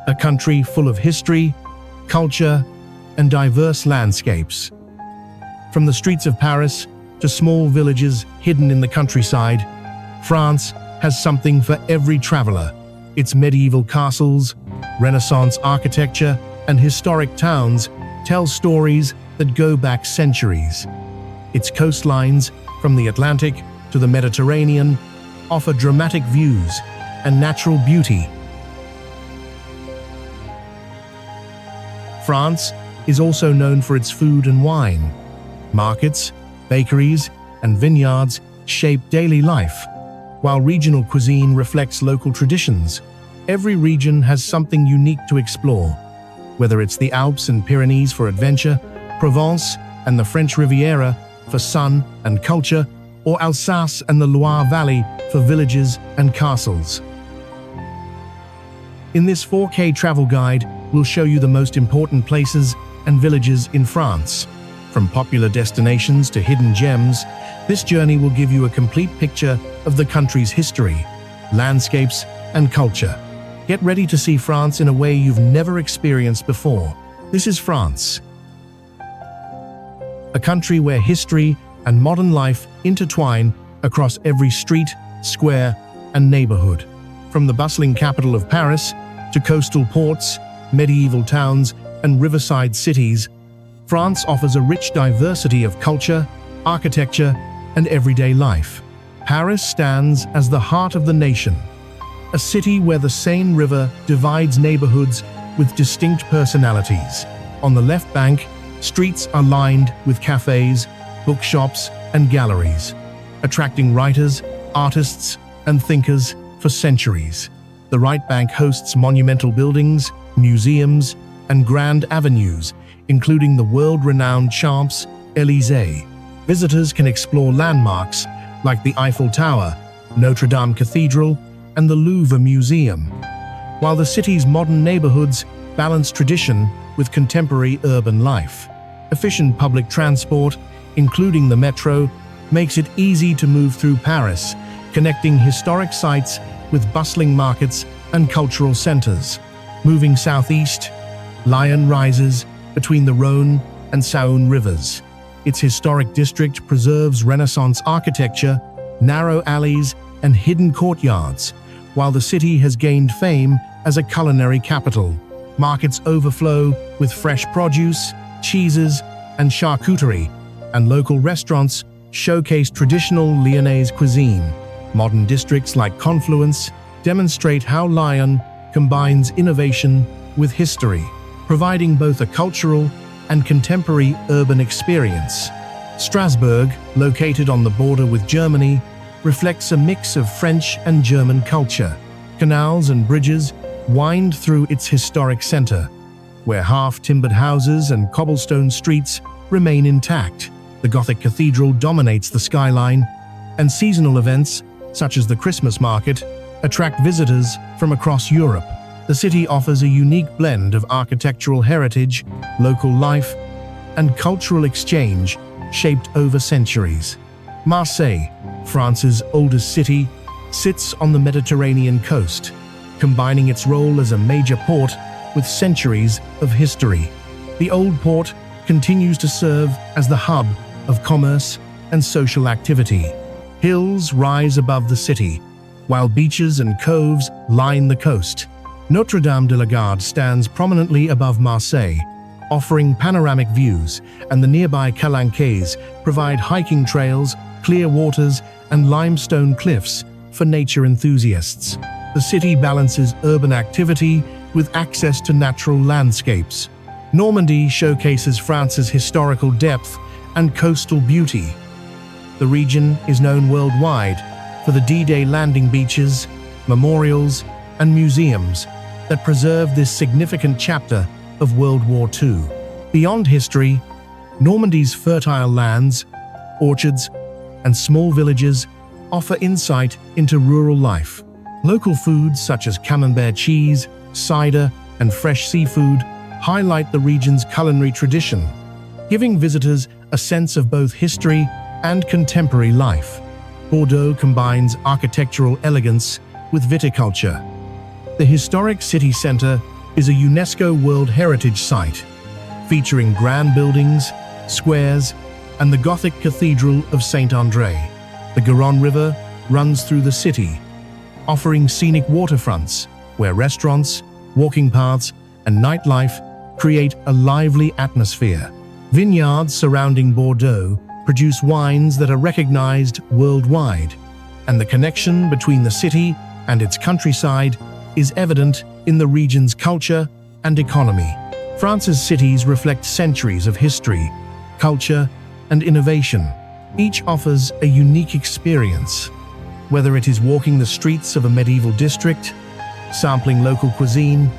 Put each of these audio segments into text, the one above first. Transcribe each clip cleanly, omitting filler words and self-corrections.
a country full of history, culture, and diverse landscapes. From the streets of Paris to small villages hidden in the countryside, France has something for every traveler. Its medieval castles, Renaissance architecture, and historic towns tell stories that go back centuries. Its coastlines, from the Atlantic to the Mediterranean, offer dramatic views and natural beauty. France is also known for its food and wine. Markets, bakeries, and vineyards shape daily life, while regional cuisine reflects local traditions. Every region has something unique to explore, whether it's the Alps and Pyrenees for adventure, Provence and the French Riviera for sun and culture, or Alsace and the Loire Valley for villages and castles. In this 4K travel guide, we'll show you the most important places and villages in France. From popular destinations to hidden gems, this journey will give you a complete picture of the country's history, landscapes, and culture. Get ready to see France in a way you've never experienced before. This is France, a country where history and modern life intertwine across every street, square, and neighborhood. From the bustling capital of Paris to coastal ports, medieval towns, and riverside cities, France offers a rich diversity of culture, architecture, and everyday life. Paris stands as the heart of the nation, a city where the Seine River divides neighborhoods with distinct personalities. On the left bank, streets are lined with cafes, bookshops, and galleries, attracting writers, artists, and thinkers for centuries. The right bank hosts monumental buildings, museums, and grand avenues, including the world-renowned Champs-Élysées. Visitors can explore landmarks like the Eiffel Tower, Notre Dame Cathedral, and the Louvre Museum, while the city's modern neighborhoods balance tradition with contemporary urban life. Efficient public transport, including the metro, makes it easy to move through Paris, connecting historic sites with bustling markets and cultural centers. Moving southeast, Lyon rises between the Rhône and Saône rivers. Its historic district preserves Renaissance architecture, narrow alleys, and hidden courtyards, while the city has gained fame as a culinary capital. Markets overflow with fresh produce, cheeses, and charcuterie, and local restaurants showcase traditional Lyonnaise cuisine. Modern districts like Confluence demonstrate how Lyon combines innovation with history, providing both a cultural and contemporary urban experience. Strasbourg, located on the border with Germany, reflects a mix of French and German culture. Canals and bridges wind through its historic center, where half-timbered houses and cobblestone streets remain intact. The Gothic cathedral dominates the skyline, and seasonal events, such as the Christmas market, attract visitors from across Europe. The city offers a unique blend of architectural heritage, local life, and cultural exchange shaped over centuries. Marseille, France's oldest city, sits on the Mediterranean coast, combining its role as a major port with centuries of history. The Old Port continues to serve as the hub of commerce and social activity. Hills rise above the city, while beaches and coves line the coast. Notre Dame de la Garde stands prominently above Marseille, offering panoramic views, and the nearby Calanques provide hiking trails, clear waters, and limestone cliffs for nature enthusiasts. The city balances urban activity with access to natural landscapes. Normandy showcases France's historical depth and coastal beauty. The region is known worldwide for the D-Day landing beaches, memorials, and museums that preserve this significant chapter of World War II. Beyond history, Normandy's fertile lands, orchards, and small villages offer insight into rural life. Local foods such as camembert cheese, cider, and fresh seafood highlight the region's culinary tradition, giving visitors a sense of both history and contemporary life. Bordeaux combines architectural elegance with viticulture. The historic city center is a UNESCO World Heritage Site, featuring grand buildings, squares, and the Gothic Cathedral of Saint-André. The Garonne River runs through the city, offering scenic waterfronts where restaurants, walking paths, and nightlife create a lively atmosphere. Vineyards surrounding Bordeaux produce wines that are recognized worldwide, and the connection between the city and its countryside is evident in the region's culture and economy. France's cities reflect centuries of history, culture, and innovation. Each offers a unique experience, whether it is walking the streets of a medieval district, sampling local cuisine,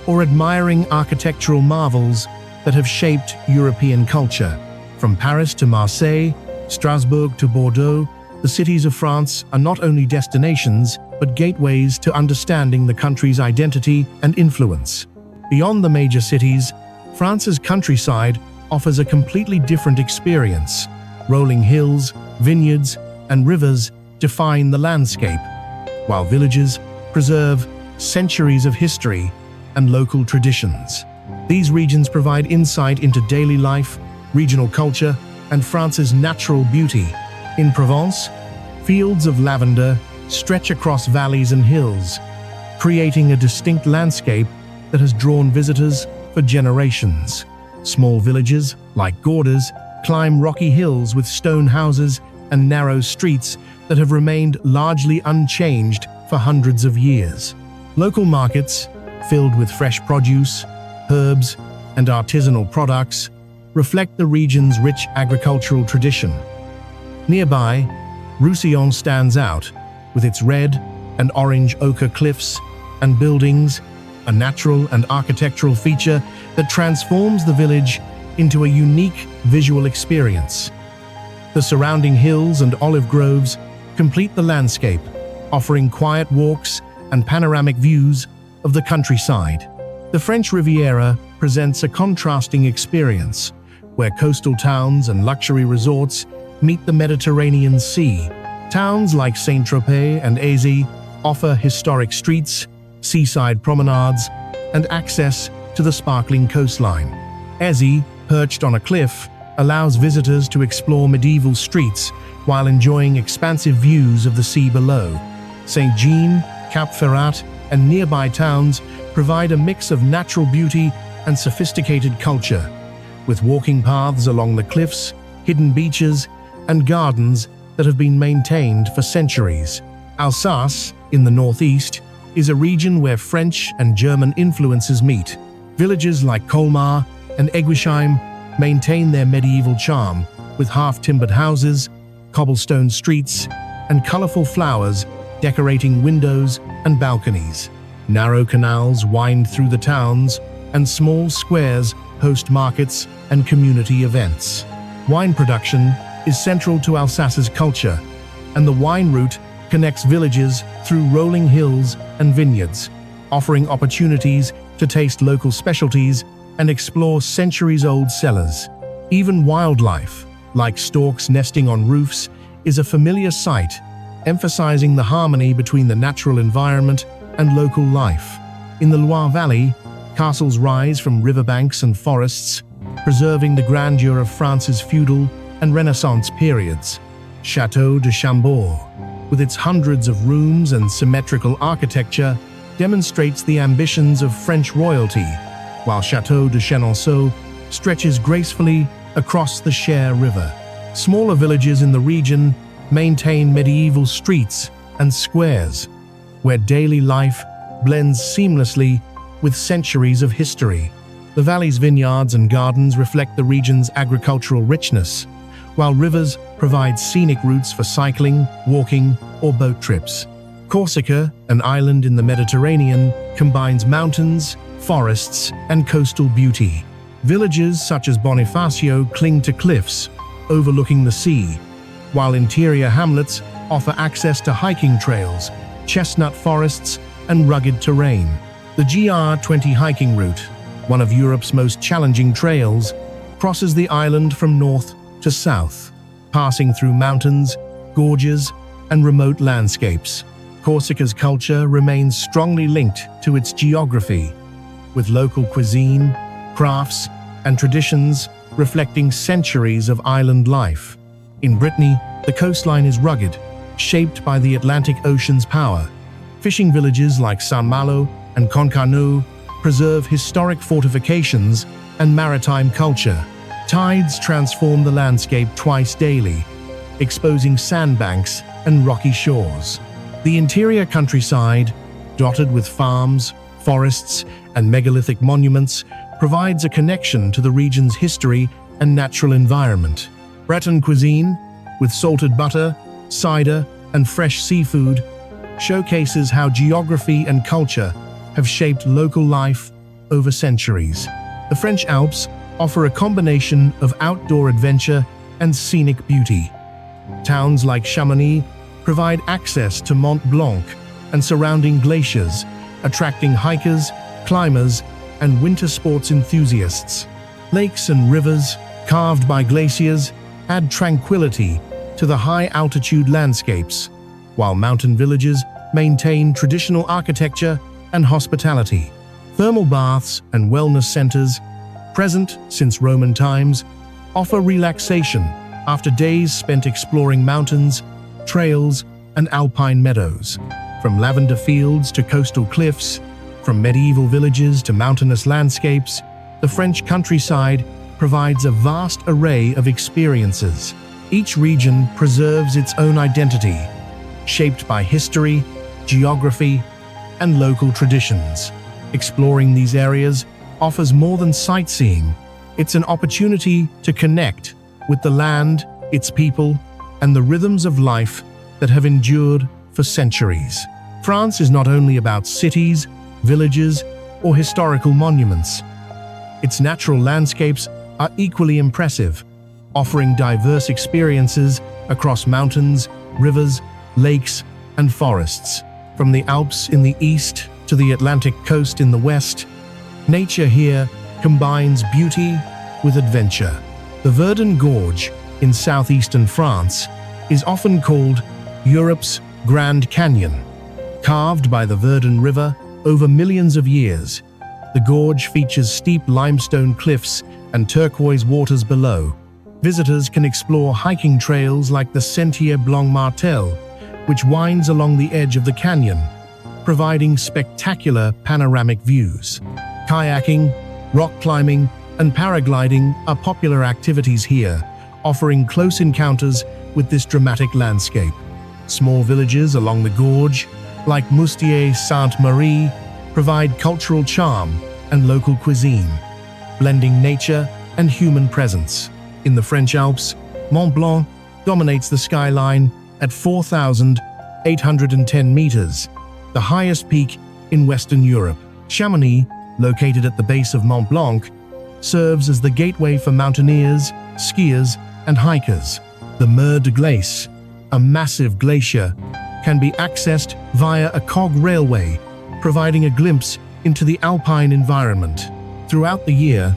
or admiring architectural marvels that have shaped European culture. From Paris to Marseille, Strasbourg to Bordeaux, the cities of France are not only destinations, but gateways to understanding the country's identity and influence. Beyond the major cities, France's countryside offers a completely different experience. Rolling hills, vineyards, and rivers define the landscape, while villages preserve centuries of history and local traditions. These regions provide insight into daily life, regional culture, and France's natural beauty. In Provence, fields of lavender stretch across valleys and hills, creating a distinct landscape that has drawn visitors for generations. Small villages, like Gordes, climb rocky hills with stone houses and narrow streets that have remained largely unchanged for hundreds of years. Local markets, filled with fresh produce, herbs, and artisanal products, reflect the region's rich agricultural tradition. Nearby, Roussillon stands out, with its red and orange ochre cliffs and buildings, a natural and architectural feature that transforms the village into a unique visual experience. The surrounding hills and olive groves complete the landscape, offering quiet walks and panoramic views of the countryside. The French Riviera presents a contrasting experience, where coastal towns and luxury resorts meet the Mediterranean Sea. Towns like Saint-Tropez and Azy offer historic streets, seaside promenades, and access to the sparkling coastline. Azy, perched on a cliff, allows visitors to explore medieval streets while enjoying expansive views of the sea below. Saint-Jean, Cap Ferrat, and nearby towns provide a mix of natural beauty and sophisticated culture, with walking paths along the cliffs, hidden beaches, and gardens that have been maintained for centuries. Alsace, in the northeast, is a region where French and German influences meet. Villages like Colmar and Eguisheim maintain their medieval charm, with half-timbered houses, cobblestone streets, and colorful flowers decorating windows and balconies. Narrow canals wind through the towns, and small squares host markets and community events. Wine production is central to Alsace's culture, and the wine route connects villages through rolling hills and vineyards, offering opportunities to taste local specialties and explore centuries-old cellars. Even wildlife, like storks nesting on roofs, is a familiar sight, emphasizing the harmony between the natural environment and local life. In the Loire Valley, castles rise from riverbanks and forests, preserving the grandeur of France's feudal and Renaissance periods. Château de Chambord, with its hundreds of rooms and symmetrical architecture, demonstrates the ambitions of French royalty, while Château de Chenonceau stretches gracefully across the Cher River. Smaller villages in the region maintain medieval streets and squares, where daily life blends seamlessly with centuries of history. The valley's vineyards and gardens reflect the region's agricultural richness, while rivers provide scenic routes for cycling, walking, or boat trips. Corsica, an island in the Mediterranean, combines mountains, forests, and coastal beauty. Villages such as Bonifacio cling to cliffs, overlooking the sea, while interior hamlets offer access to hiking trails, chestnut forests, and rugged terrain. The GR20 hiking route, one of Europe's most challenging trails, crosses the island from north to south, passing through mountains, gorges, and remote landscapes. Corsica's culture remains strongly linked to its geography, with local cuisine, crafts, and traditions reflecting centuries of island life. In Brittany, the coastline is rugged, shaped by the Atlantic Ocean's power. Fishing villages like Saint-Malo and Concarneau preserve historic fortifications and maritime culture. Tides transform the landscape twice daily, exposing sandbanks and rocky shores. The interior countryside, dotted with farms, forests, and megalithic monuments, provides a connection to the region's history and natural environment. Breton cuisine, with salted butter, cider, and fresh seafood, showcases how geography and culture have shaped local life over centuries. The French Alps offer a combination of outdoor adventure and scenic beauty. Towns like Chamonix provide access to Mont Blanc and surrounding glaciers, attracting hikers, climbers, and winter sports enthusiasts. Lakes and rivers, carved by glaciers, add tranquility to the high-altitude landscapes, while mountain villages maintain traditional architecture and hospitality. Thermal baths and wellness centers, present since Roman times, offer relaxation after days spent exploring mountains, trails, and alpine meadows. From lavender fields to coastal cliffs, from medieval villages to mountainous landscapes, the French countryside provides a vast array of experiences. Each region preserves its own identity, shaped by history, geography, and local traditions. Exploring these areas offers more than sightseeing. It's an opportunity to connect with the land, its people, and the rhythms of life that have endured for centuries. France is not only about cities, villages, or historical monuments. Its natural landscapes are equally impressive, offering diverse experiences across mountains, rivers, lakes, and forests. From the Alps in the east to the Atlantic coast in the west, nature here combines beauty with adventure. The Verdun Gorge in southeastern France is often called Europe's Grand Canyon. Carved by the Verdun River over millions of years, the gorge features steep limestone cliffs and turquoise waters below. Visitors can explore hiking trails like the Sentier Blanc Martel, which winds along the edge of the canyon, providing spectacular panoramic views. Kayaking, rock climbing, and paragliding are popular activities here, offering close encounters with this dramatic landscape. Small villages along the gorge, like Moustier-Sainte-Marie, provide cultural charm and local cuisine, blending nature and human presence. In the French Alps, Mont Blanc dominates the skyline at 4,810 meters, the highest peak in Western Europe. Chamonix, located at the base of Mont Blanc, serves as the gateway for mountaineers, skiers, and hikers. The Mer de Glace, a massive glacier, can be accessed via a cog railway, providing a glimpse into the alpine environment. Throughout the year,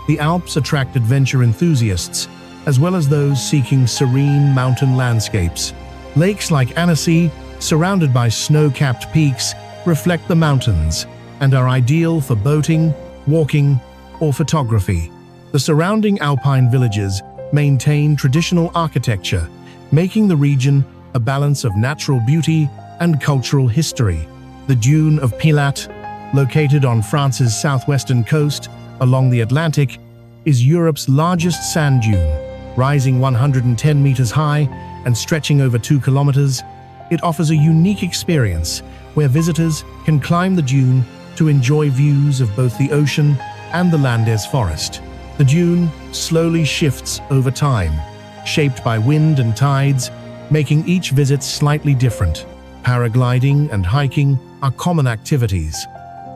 the Alps attract adventure enthusiasts, as well as those seeking serene mountain landscapes. Lakes like Annecy, surrounded by snow-capped peaks, reflect the mountains and are ideal for boating, walking, or photography. The surrounding alpine villages maintain traditional architecture, making the region a balance of natural beauty and cultural history. The dune of Pilat, located on France's southwestern coast along the Atlantic, is Europe's largest sand dune. Rising 110 meters high and stretching over 2 kilometers, it offers a unique experience where visitors can climb the dune to enjoy views of both the ocean and the Landes forest. The dune slowly shifts over time, shaped by wind and tides, making each visit slightly different. Paragliding and hiking are common activities,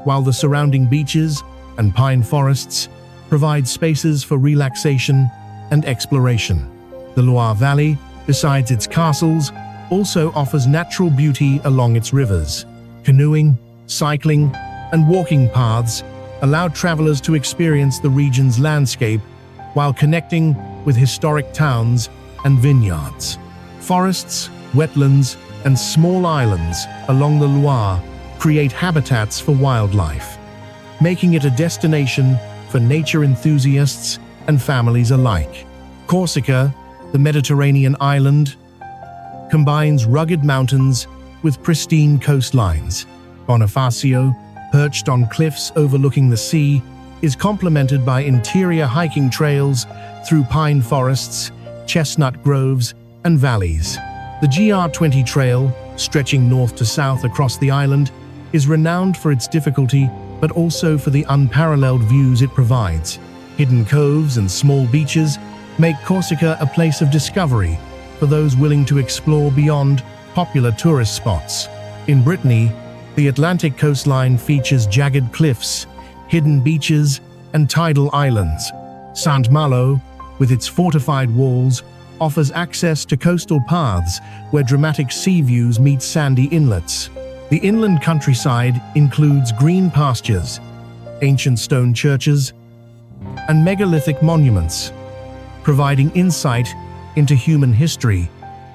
while the surrounding beaches and pine forests provide spaces for relaxation and exploration. The Loire Valley, besides its castles, also offers natural beauty along its rivers. Canoeing, cycling, and walking paths allow travelers to experience the region's landscape while connecting with historic towns and vineyards. Forests, wetlands, and small islands along the Loire create habitats for wildlife. making it a destination for nature enthusiasts and families alike. Corsica, the Mediterranean island, combines rugged mountains with pristine coastlines. Bonifacio, perched on cliffs overlooking the sea, is complemented by interior hiking trails through pine forests, chestnut groves, and valleys. The GR20 Trail, stretching north to south across the island, is renowned for its difficulty but also for the unparalleled views it provides. Hidden coves and small beaches make Corsica a place of discovery for those willing to explore beyond popular tourist spots. In Brittany, the Atlantic coastline features jagged cliffs, hidden beaches, and tidal islands. St. Malo, with its fortified walls, offers access to coastal paths where dramatic sea views meet sandy inlets. The inland countryside includes green pastures, ancient stone churches, and megalithic monuments, providing insight into human history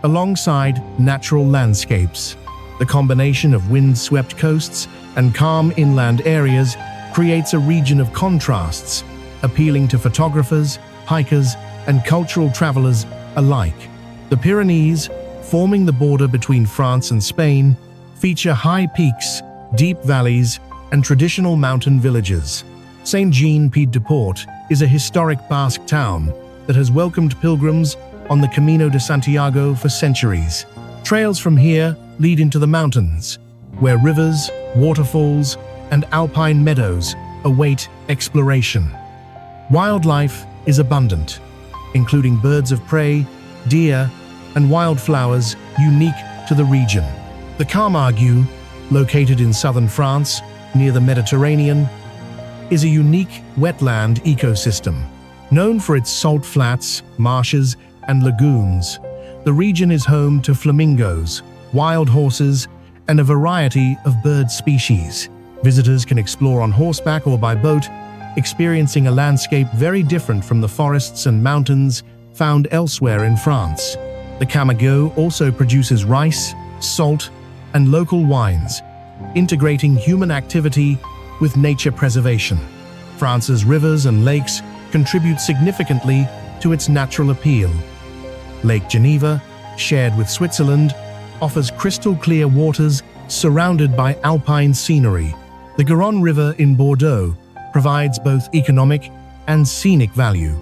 alongside natural landscapes. The combination of wind-swept coasts and calm inland areas creates a region of contrasts, appealing to photographers, hikers, and cultural travelers alike. The Pyrenees, forming the border between France and Spain, feature high peaks, deep valleys, and traditional mountain villages. Saint-Jean-Pied-de-Port is a historic Basque town that has welcomed pilgrims on the Camino de Santiago for centuries. Trails from here lead into the mountains, where rivers, waterfalls, and alpine meadows await exploration. Wildlife is abundant, including birds of prey, deer, and wildflowers unique to the region. The Camargue, located in southern France, near the Mediterranean, is a unique wetland ecosystem. Known for its salt flats, marshes, and lagoons, the region is home to flamingos, wild horses, and a variety of bird species. Visitors can explore on horseback or by boat, experiencing a landscape very different from the forests and mountains found elsewhere in France. The Camargue also produces rice, salt, and local wines, integrating human activity with nature preservation. France's rivers and lakes contribute significantly to its natural appeal. Lake Geneva, shared with Switzerland, offers crystal-clear waters surrounded by alpine scenery. The Garonne River in Bordeaux provides both economic and scenic value,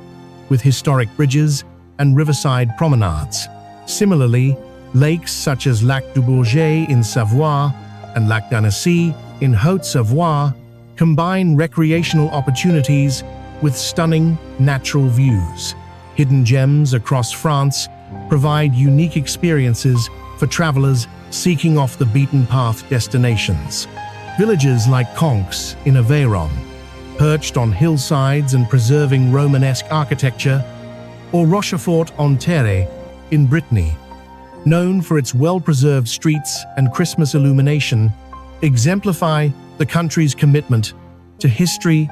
with historic bridges and riverside promenades. Similarly, lakes such as Lac du Bourget in Savoie and Lac d'Annecy in Haute-Savoie combine recreational opportunities with stunning natural views. Hidden gems across France provide unique experiences for travelers seeking off-the-beaten-path destinations. Villages like Conques in Aveyron, perched on hillsides and preserving Romanesque architecture, or Rochefort-en-Terre in Brittany, known for its well-preserved streets and Christmas illumination, exemplify the country's commitment to history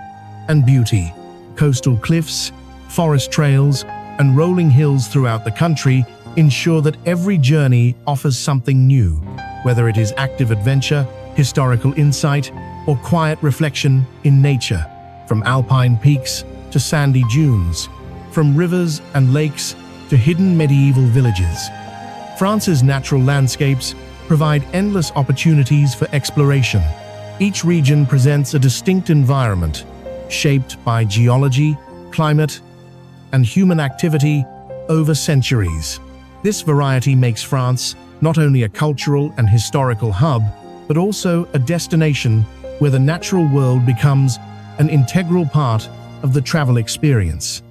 and beauty. Coastal cliffs, forest trails, and rolling hills throughout the country ensure that every journey offers something new, whether it is active adventure, historical insight, or quiet reflection in nature. From alpine peaks to sandy dunes, from rivers and lakes to hidden medieval villages, France's natural landscapes provide endless opportunities for exploration. Each region presents a distinct environment, shaped by geology, climate, and human activity over centuries. This variety makes France not only a cultural and historical hub, but also a destination where the natural world becomes an integral part of the travel experience.